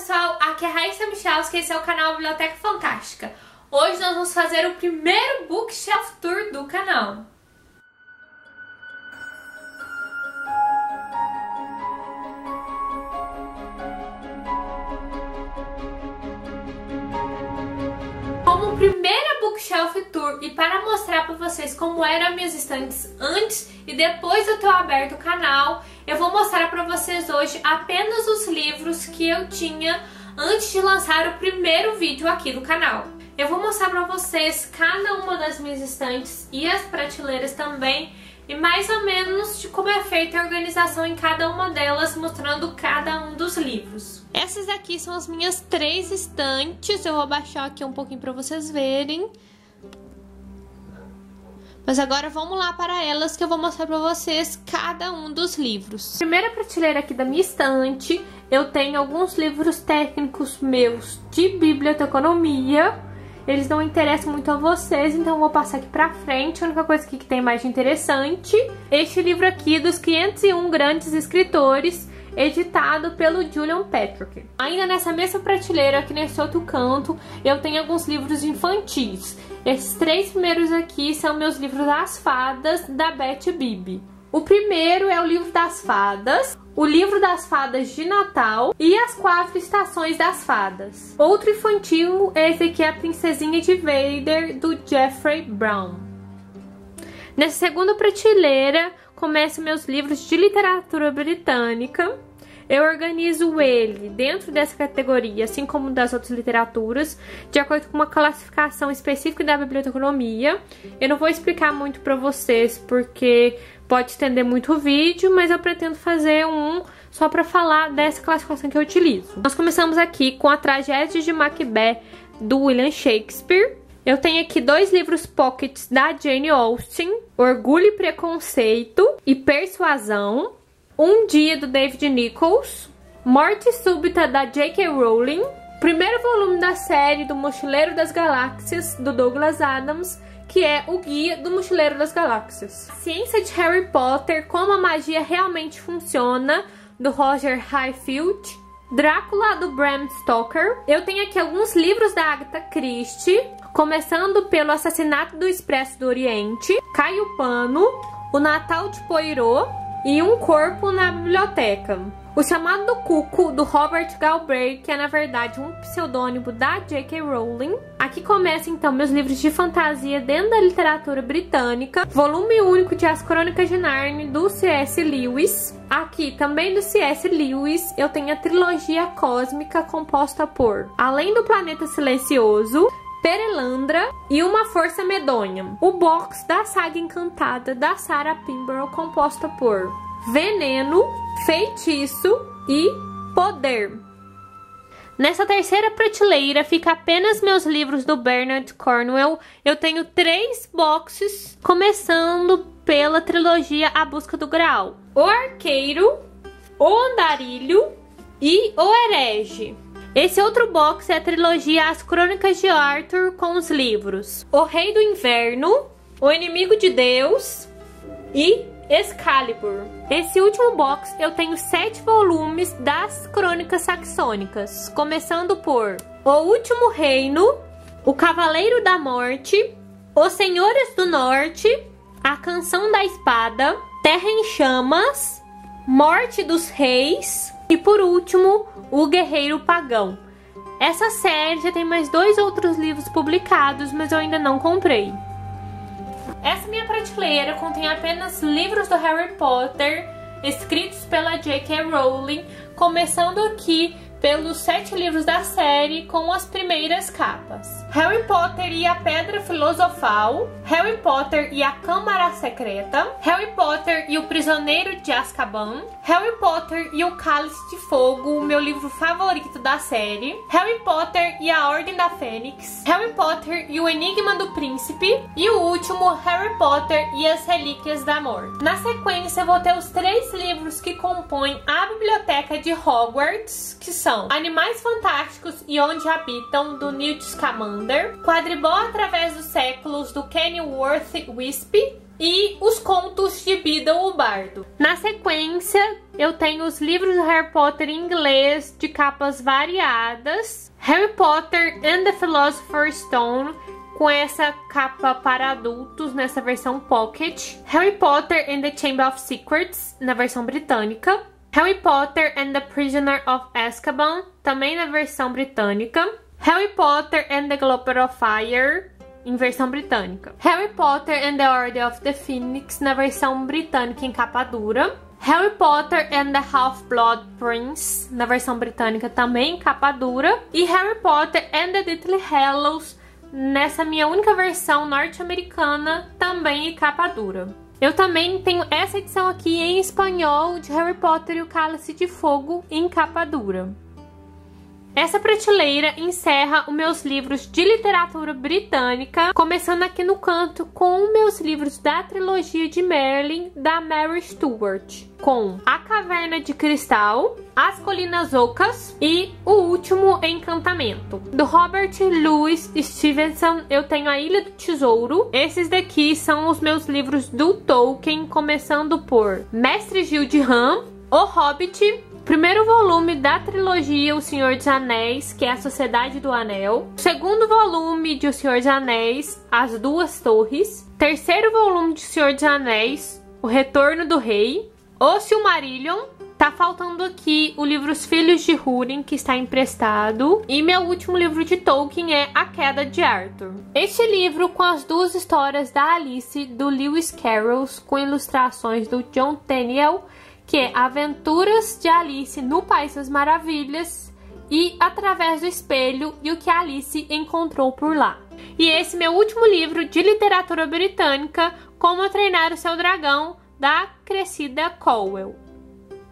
pessoal, aqui é a Raíssa Michalski, esse é o canal Biblioteca Fantástica. Hoje nós vamos fazer o primeiro Bookshelf Tour do canal. Como primeira Bookshelf Tour e para mostrar para vocês como eram minhas estantes antes e depois de eu ter aberto o canal, eu vou mostrar para vocês hoje apenas os livros que eu tinha antes de lançar o primeiro vídeo aqui do canal. Eu vou mostrar para vocês cada uma das minhas estantes e as prateleiras também, e mais ou menos de como é feita a organização em cada uma delas, mostrando cada um dos livros. Essas aqui são as minhas 3 estantes, eu vou abaixar aqui um pouquinho para vocês verem. Mas agora vamos lá para elas que eu vou mostrar para vocês cada um dos livros. Primeira prateleira aqui da minha estante, eu tenho alguns livros técnicos meus de biblioteconomia. Eles não interessam muito a vocês, então eu vou passar aqui pra frente. A única coisa aqui que tem mais de interessante, este livro aqui dos 501 grandes escritores, editado pelo Julian Patrick. Ainda nessa mesma prateleira, aqui nesse outro canto, eu tenho alguns livros infantis. Esses 3 primeiros aqui são meus livros das fadas, da Betty Bibi. O primeiro é o livro das fadas, o livro das fadas de Natal e as 4 estações das fadas. Outro infantil, esse aqui é a Princesinha de Vader, do Jeffrey Brown. Nessa segunda prateleira, começam meus livros de literatura britânica. Eu organizo ele dentro dessa categoria, assim como das outras literaturas, de acordo com uma classificação específica da biblioteconomia. Eu não vou explicar muito pra vocês, porque pode estender muito o vídeo, mas eu pretendo fazer um só pra falar dessa classificação que eu utilizo. Nós começamos aqui com a Tragédia de Macbeth, do William Shakespeare. Eu tenho aqui 2 livros pockets da Jane Austen, Orgulho e Preconceito e Persuasão. Um Dia, do David Nichols, Morte Súbita, da J.K. Rowling, primeiro volume da série do Mochileiro das Galáxias, do Douglas Adams, que é o Guia do Mochileiro das Galáxias. Ciência de Harry Potter, Como a Magia Realmente Funciona, do Roger Highfield, Drácula, do Bram Stoker. Eu tenho aqui alguns livros da Agatha Christie, começando pelo Assassinato do Expresso do Oriente, Caio Pano, O Natal de Poirot e Um Corpo na Biblioteca. O Chamado do Cuco, do Robert Galbraith, que é na verdade um pseudônimo da J.K. Rowling. Aqui começam então meus livros de fantasia dentro da literatura britânica. Volume único de As Crônicas de Narnia, do C.S. Lewis. Aqui também do C.S. Lewis eu tenho a trilogia cósmica composta por Além do Planeta Silencioso, Perelandra e Uma Força Medonha. O box da saga encantada da Sarah Pinborough, composta por Veneno, Feitiço e Poder. Nessa terceira prateleira fica apenas meus livros do Bernard Cornwell. Eu tenho 3 boxes, começando pela trilogia A Busca do Graal: O Arqueiro, O Andarilho e O Herege. Esse outro box é a trilogia As Crônicas de Arthur, com os livros O Rei do Inverno, O Inimigo de Deus e Excalibur. Esse último box eu tenho 7 volumes das Crônicas Saxônicas, começando por O Último Reino, O Cavaleiro da Morte, Os Senhores do Norte, A Canção da Espada, Terra em Chamas, Morte dos Reis e, por último, O Guerreiro Pagão. Essa série já tem mais 2 outros livros publicados, mas eu ainda não comprei. Essa minha prateleira contém apenas livros do Harry Potter, escritos pela J.K. Rowling, começando aqui pelos 7 livros da série com as primeiras capas: Harry Potter e a Pedra Filosofal, Harry Potter e a Câmara Secreta, Harry Potter e o Prisioneiro de Azkaban, Harry Potter e o Cálice de Fogo, o meu livro favorito da série, Harry Potter e a Ordem da Fênix, Harry Potter e o Enigma do Príncipe e o último, Harry Potter e as Relíquias da Morte. Na sequência eu vou ter os 3 livros que compõem a biblioteca de Hogwarts, que são Animais Fantásticos e Onde Habitam, do Newt Scamander, Quadribol através dos séculos, do Kenilworth Whispe, e os contos de Beedle o Bardo. Na sequência, eu tenho os livros do Harry Potter em inglês de capas variadas. Harry Potter and the Philosopher's Stone, com essa capa para adultos nessa versão Pocket. Harry Potter and the Chamber of Secrets, na versão britânica. Harry Potter and the Prisoner of Azkaban, também na versão britânica. Harry Potter and the Goblet of Fire, em versão britânica. Harry Potter and the Order of the Phoenix, na versão britânica em capa dura. Harry Potter and the Half-Blood Prince, na versão britânica também em capa dura. E Harry Potter and the Deathly Hallows, nessa minha única versão norte-americana, também em capa dura. Eu também tenho essa edição aqui em espanhol de Harry Potter e o Cálice de Fogo em capa dura. Essa prateleira encerra os meus livros de literatura britânica, começando aqui no canto com meus livros da trilogia de Merlin, da Mary Stuart, com A Caverna de Cristal, As Colinas Ocas e O Último Encantamento. Do Robert Louis Stevenson, eu tenho A Ilha do Tesouro. Esses daqui são os meus livros do Tolkien, começando por Mestre Gil de Ram, O Hobbit, primeiro volume da trilogia O Senhor dos Anéis, que é a Sociedade do Anel. Segundo volume de O Senhor dos Anéis, As Duas Torres. Terceiro volume de O Senhor dos Anéis, O Retorno do Rei. O Silmarillion. Tá faltando aqui o livro Os Filhos de Húrin, que está emprestado. E meu último livro de Tolkien é A Queda de Arthur. Este livro, com as duas histórias da Alice, do Lewis Carroll, com ilustrações do John Tenniel, que é Aventuras de Alice no País das Maravilhas e Através do Espelho e o que Alice encontrou por lá. E esse meu último livro de literatura britânica, Como Treinar o Seu Dragão, da Cressida Cowell.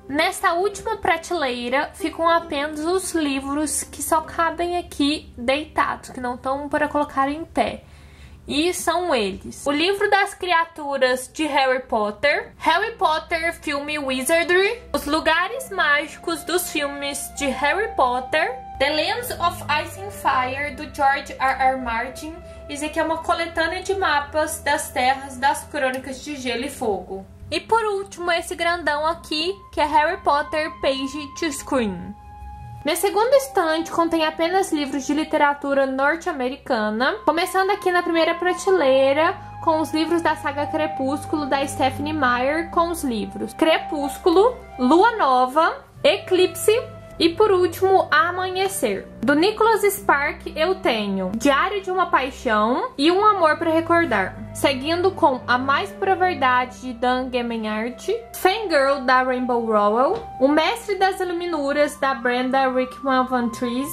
Nesta última prateleira ficam apenas os livros que só cabem aqui deitados, que não estão para colocar em pé. E são eles: o livro das criaturas de Harry Potter, Harry Potter Filme Wizardry, os lugares mágicos dos filmes de Harry Potter, The Lands of Ice and Fire, do George R.R. Martin. Isso aqui é uma coletânea de mapas das terras das crônicas de Gelo e Fogo. E por último, esse grandão aqui, que é Harry Potter Page to Screen. Minha segunda estante contém apenas livros de literatura norte-americana, começando aqui na primeira prateleira com os livros da saga Crepúsculo, da Stephenie Meyer, com os livros Crepúsculo, Lua Nova, Eclipse e, por último, Amanhecer. Do Nicholas Spark eu tenho Diário de uma Paixão e Um Amor para Recordar, seguindo com A Mais Pura Verdade, de Dan Gemmert, Fangirl, da Rainbow Rowell, O Mestre das Iluminuras, da Brenda Rickman Van Trees,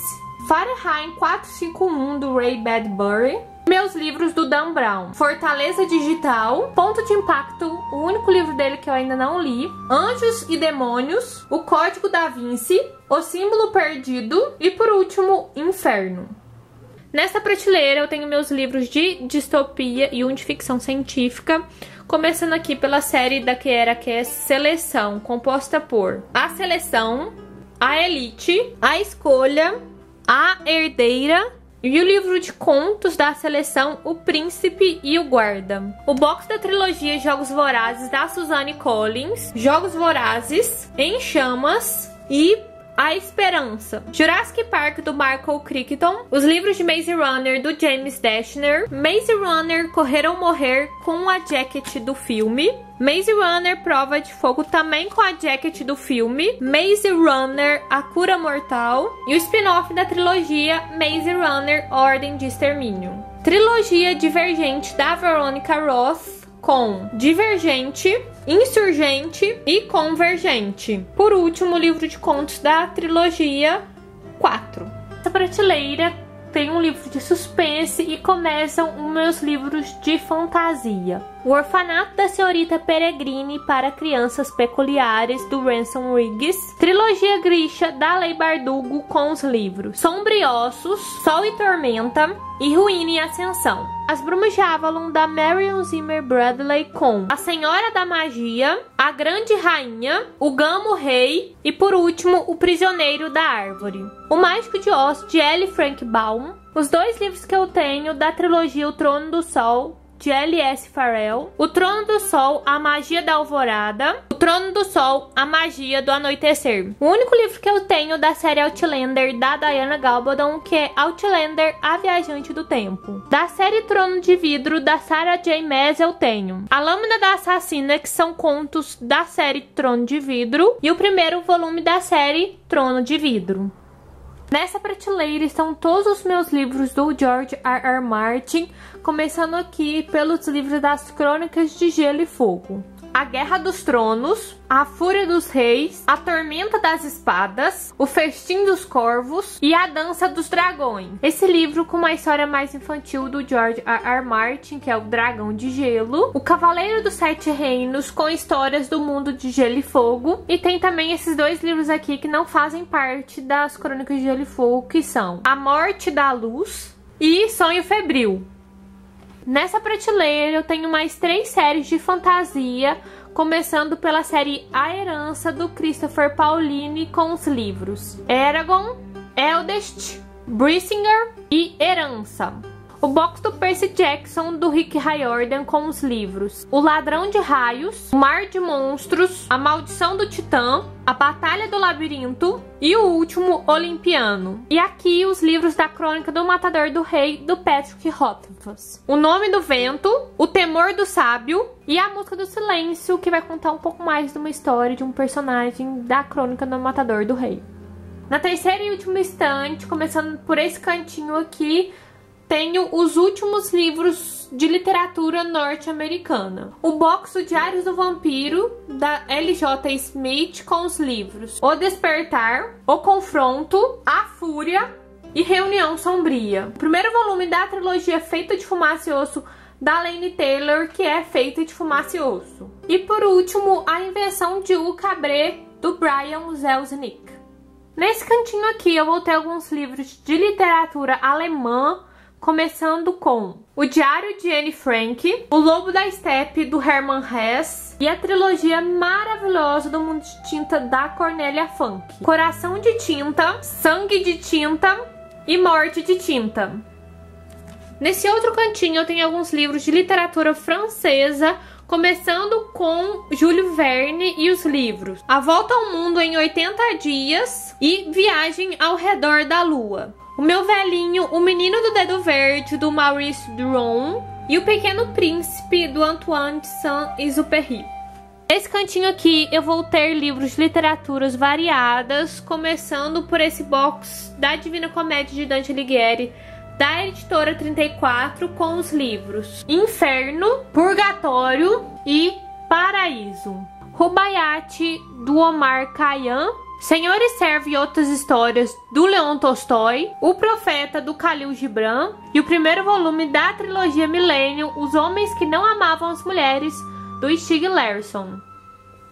Fahrenheit 451, do Ray Bradbury. Meus livros do Dan Brown: Fortaleza Digital, Ponto de Impacto, o único livro dele que eu ainda não li, Anjos e Demônios, O Código da Vinci, O Símbolo Perdido e, por último, Inferno. Nesta prateleira eu tenho meus livros de distopia e um de ficção científica, começando aqui pela série que é Seleção, composta por A Seleção, A Elite, A Escolha, A Herdeira e o livro de contos da Seleção, O Príncipe e o Guarda. O box da trilogia Jogos Vorazes, da Suzanne Collins, Jogos Vorazes, Em Chamas e A Esperança. Jurassic Park, do Michael Crichton. Os livros de Maze Runner, do James Dashner. Maze Runner Correr ou Morrer, com a jacket do filme. Maze Runner Prova de Fogo, também com a jacket do filme. Maze Runner A Cura Mortal. E o spin-off da trilogia Maze Runner Ordem de Extermínio. Trilogia Divergente, da Veronica Roth, com Divergente, Insurgente e Convergente. Por último, o livro de contos da trilogia 4. Essa prateleira tem um livro de suspense e começam os meus livros de fantasia. O Orfanato da Senhorita Peregrine para Crianças Peculiares, do Ransom Riggs. Trilogia Grisha, da Leigh Bardugo, com os livros Sombriossos, Sol e Tormenta e Ruína e Ascensão. As Brumas de Avalon, da Marion Zimmer Bradley, com A Senhora da Magia, A Grande Rainha, O Gamo Rei e, por último, O Prisioneiro da Árvore. O Mágico de Oz, de L. Frank Baum. Os dois livros que eu tenho da trilogia O Trono do Sol, de L.S. Farrell. O Trono do Sol, A Magia da Alvorada. O Trono do Sol, A Magia do Anoitecer. O único livro que eu tenho da série Outlander, da Diana Gabaldon, que é Outlander, A Viajante do Tempo. Da série Trono de Vidro, da Sarah J. Maas, eu tenho A Lâmina da Assassina, que são contos da série Trono de Vidro, e o primeiro volume da série Trono de Vidro. Nessa prateleira estão todos os meus livros do George R. R. Martin, começando aqui pelos livros das Crônicas de Gelo e Fogo. A Guerra dos Tronos, A Fúria dos Reis, A Tormenta das Espadas, O Festim dos Corvos e A Dança dos Dragões. Esse livro com uma história mais infantil do George R. R. Martin, que é o Dragão de Gelo. O Cavaleiro dos Sete Reinos, com histórias do mundo de Gelo e Fogo. E tem também esses dois livros aqui que não fazem parte das Crônicas de Gelo e Fogo, que são A Morte da Luz e Sonho Febril. Nessa prateleira eu tenho mais 3 séries de fantasia, começando pela série A Herança, do Christopher Paolini, com os livros Eragon, Eldest, Brisingr e Herança. O box do Percy Jackson, do Rick Riordan, com os livros O Ladrão de Raios, O Mar de Monstros, A Maldição do Titã, A Batalha do Labirinto e o último, Olimpiano. E aqui os livros da Crônica do Matador do Rei, do Patrick Rothfuss. O Nome do Vento, O Temor do Sábio e A Música do Silêncio, que vai contar um pouco mais de uma história de um personagem da Crônica do Matador do Rei. Na terceira e última estante, começando por esse cantinho aqui, tenho os últimos livros de literatura norte-americana. O box do Diários do Vampiro, da L.J. Smith, com os livros O Despertar, O Confronto, A Fúria e Reunião Sombria. O primeiro volume da trilogia Feito de Fumaça e Osso, da Laini Taylor, que é Feito de Fumaça e Osso. E por último, A Invenção de Hugo Cabret, do Brian Selznick. Nesse cantinho aqui eu vou ter alguns livros de literatura alemã, começando com O Diário de Anne Frank, O Lobo da Steppe, do Hermann Hesse, e a trilogia maravilhosa do Mundo de Tinta, da Cornélia Funke. Coração de Tinta, Sangue de Tinta e Morte de Tinta. Nesse outro cantinho eu tenho alguns livros de literatura francesa, começando com Júlio Verne e os livros A Volta ao Mundo em 80 Dias e Viagem ao Redor da Lua. O Meu Velhinho, O Menino do Dedo Verde, do Maurice Druon, e O Pequeno Príncipe, do Antoine de Saint-Exupéry. Nesse cantinho aqui eu vou ter livros de literaturas variadas, começando por esse box da Divina Comédia de Dante Alighieri, da editora 34, com os livros Inferno, Purgatório e Paraíso. Rubaiyat, do Omar Khayyam, Senhor e Servo e Outras Histórias, do Leon Tolstói, O Profeta, do Khalil Gibran, e o primeiro volume da trilogia Millennium, Os Homens que Não Amavam as Mulheres, do Stieg Larsson.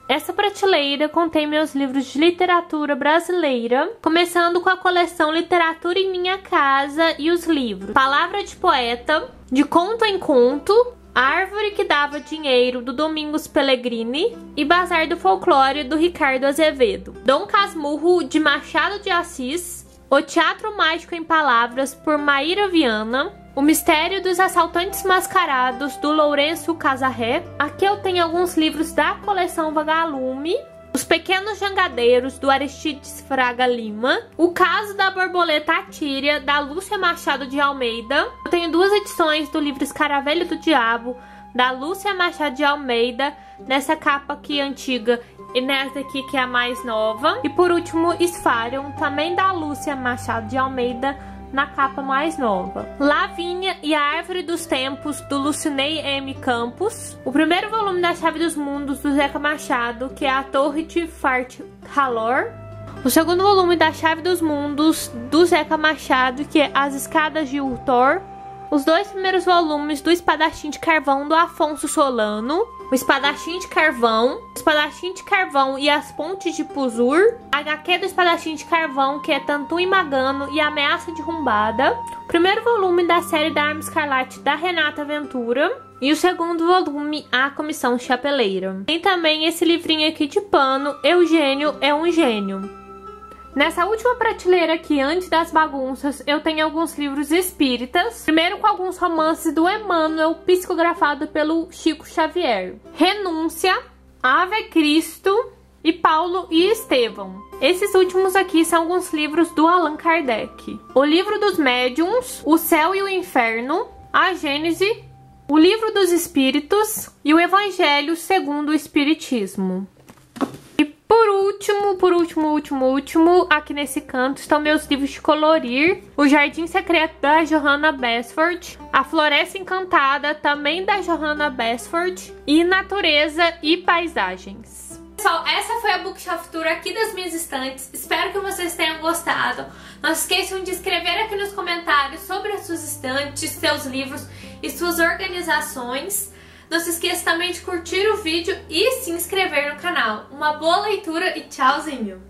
Essa prateleira contém meus livros de literatura brasileira, começando com a coleção Literatura em Minha Casa e os livros Palavra de Poeta, De Conto em Conto, A Árvore que Dava Dinheiro, do Domingos Pellegrini, e Bazar do Folclore, do Ricardo Azevedo. Dom Casmurro, de Machado de Assis, O Teatro Mágico em Palavras, por Maíra Viana, O Mistério dos Assaltantes Mascarados, do Lourenço Casarré. Aqui eu tenho alguns livros da coleção Vagalume, Os Pequenos Jangadeiros, do Aristides Fraga Lima, O Caso da Borboleta Atíria, da Lúcia Machado de Almeida. Eu tenho 2 edições do livro Escaravelho do Diabo, da Lúcia Machado de Almeida, nessa capa aqui antiga e nessa aqui que é a mais nova. E por último, Esfarion, também da Lúcia Machado de Almeida, na capa mais nova. Lavínia e a Árvore dos Tempos, do Lucinei M. Campos. O primeiro volume da Chave dos Mundos, do Zeca Machado, que é A Torre de Fart Halor. O segundo volume da Chave dos Mundos, do Zeca Machado, que é As Escadas de Ultor. Os 2 primeiros volumes do Espadachim de Carvão, do Afonso Solano. O Espadachim de Carvão, o Espadachim de Carvão e as Pontes de Puzur. A HQ do Espadachim de Carvão, que é Tantum e Magano e a Ameaça de Rumbada. O primeiro volume da série da Arma Escarlate, da Renata Ventura. E o segundo volume, A Comissão Chapeleira. Tem também esse livrinho aqui de pano, Eugênio é um Gênio. Nessa última prateleira aqui, antes das bagunças, eu tenho alguns livros espíritas. Primeiro com alguns romances do Emmanuel, psicografado pelo Chico Xavier. Renúncia, Ave Cristo e Paulo e Estevão. Esses últimos aqui são alguns livros do Allan Kardec. O Livro dos Médiuns, O Céu e o Inferno, a Gênese, o Livro dos Espíritos e o Evangelho segundo o Espiritismo. Por último, aqui nesse canto estão meus livros de colorir. O Jardim Secreto da Johanna Basford, A Floresta Encantada, também da Johanna Basford, e Natureza e Paisagens. Pessoal, essa foi a Bookshelf Tour aqui das minhas estantes. Espero que vocês tenham gostado. Não se esqueçam de escrever aqui nos comentários sobre as suas estantes, seus livros e suas organizações. Não se esqueça também de curtir o vídeo e se inscrever no canal. Uma boa leitura e tchauzinho!